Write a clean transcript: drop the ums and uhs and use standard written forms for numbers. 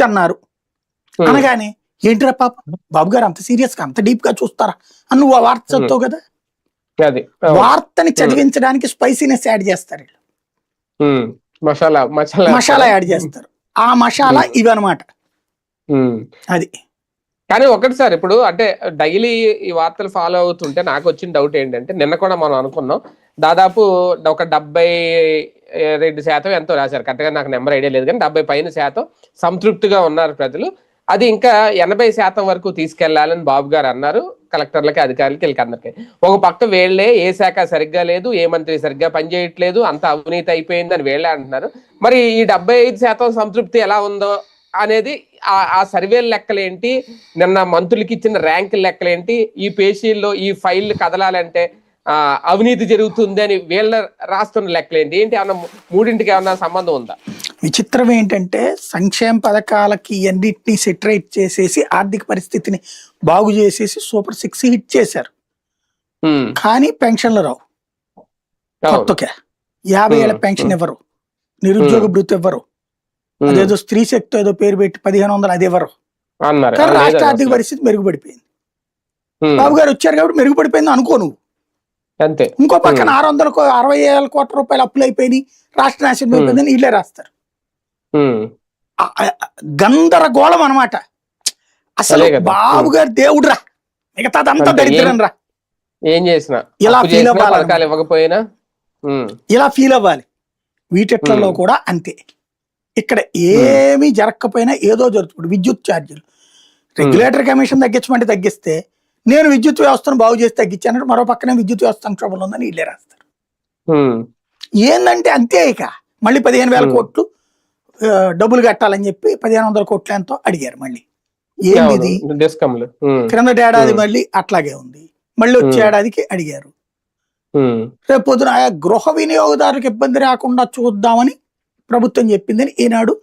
అన్నారు అనగానే ఏంటిరా పాప బాబు గారు అంత సీరియస్ గా అంత డీప్ గా చూస్తారా అని నువ్వు ఆ వార్త చదువుతావు కదా. వార్తని చదివించడానికి స్పైసీనెస్ యాడ్ చేస్తారు, మసాలా యాడ్ చేస్తారు. ఆ మసాలా ఇవన్నమాట. అది కానీ ఒకటి సార్, ఇప్పుడు అంటే డైలీ ఈ వార్తలు ఫాలో అవుతుంటే నాకు వచ్చిన డౌట్ ఏంటంటే, నిన్న కూడా మనం అనుకున్నాం దాదాపు ఒక 72% ఎంతో రాశారు, కరెక్ట్గా నాకు నెంబర్ ఐడియా లేదు కానీ 70% సంతృప్తిగా ఉన్నారు ప్రజలు. అది ఇంకా 80% వరకు తీసుకెళ్లాలని బాబు గారు అన్నారు కలెక్టర్లకి, అధికారులకి, వీళ్ళకి అందరికీ. ఒక పక్క వేళ్లే ఏ శాఖ సరిగ్గా లేదు, ఏ మంత్రి సరిగ్గా పనిచేయట్లేదు, అంత అవినీతి అయిపోయిందని వేళ్లే అంటున్నారు. మరి ఈ 75% సంతృప్తి ఎలా ఉందో అనేది ఆ సర్వేల లెక్కలేంటి, నిన్న మంత్రులకి ఇచ్చిన ర్యాంకుల లెక్కలేంటి, ఈ పేషీల్లో ఈ ఫైల్ కదలాలంటే అవినీతి జరుగుతుంది అని వీళ్ళ రాస్తున్న లెక్కలేంటి, ఏంటి అన్న మూడింటికి ఏమన్నా సంబంధం ఉందా? విచిత్రం ఏంటంటే సంక్షేమ పథకాలకి అన్నిటినీ సెటరేట్ చేసేసి ఆర్థిక పరిస్థితిని బాగు చేసేసి సూపర్ 6 హిట్ చేశారు, కానీ పెన్షన్లు రావు. కొత్తగా 50 ఏళ్ళ పెన్షన్ ఇవ్వరు, నిరుద్యోగ భృతి ఇవ్వరు, అదేదో స్త్రీ శక్తి ఏదో పేరు పెట్టి 1500 అది ఇవ్వరు. కానీ రాష్ట్ర ఆర్థిక పరిస్థితి మెరుగుపడిపోయింది. బాబు గారు వచ్చారు కాబట్టి మెరుగుపడిపోయింది అనుకో నువ్వు. అంతే. ఇంకో పక్కన 60,000 కోట్ల రూపాయలు అప్పులు అయిపోయినాయి, రాష్ట్ర నాశనం అయిపోయిందని వీళ్ళే రాస్తారు. గందరగోళం అనమాట. అసలు బాబు గారు దేవుడురా, మిగతాదంతా దరిద్రం రా. ఏం చేసినా ఇలా ఫీల్ అవ్వాలి, ఇవ్వకపోయినా ఇలా ఫీల్ అవ్వాలి. వీటిలో కూడా అంతే. ఇక్కడ ఏమీ జరగకపోయినా ఏదో జరుగుతుంది. విద్యుత్ ఛార్జీలు రెగ్యులేటర్ కమిషన్ తగ్గించమంటే తగ్గిస్తే, నేను విద్యుత్ వ్యవస్థను బాగు చేసి తగ్గించానంటే మరో పక్కనే విద్యుత్ వ్యవస్థ సంక్షోభంలో ఉందని వీళ్ళే రాస్తారు. ఏందంటే అంతే. ఇక మళ్ళీ 15,000 కోట్లు డబ్బులు కట్టాలని చెప్పి 1,500 కోట్లు ఎంతో అడిగారు. మళ్ళీ ఏంది క్రిందటి ఏడాది మళ్ళీ అట్లాగే ఉంది, మళ్ళీ వచ్చే ఏడాదికి అడిగారు. రేపు పొద్దున గృహ వినియోగదారులకు ఇబ్బంది రాకుండా చూద్దామని ప్రభుత్వం చెప్పిందని ఈనాడు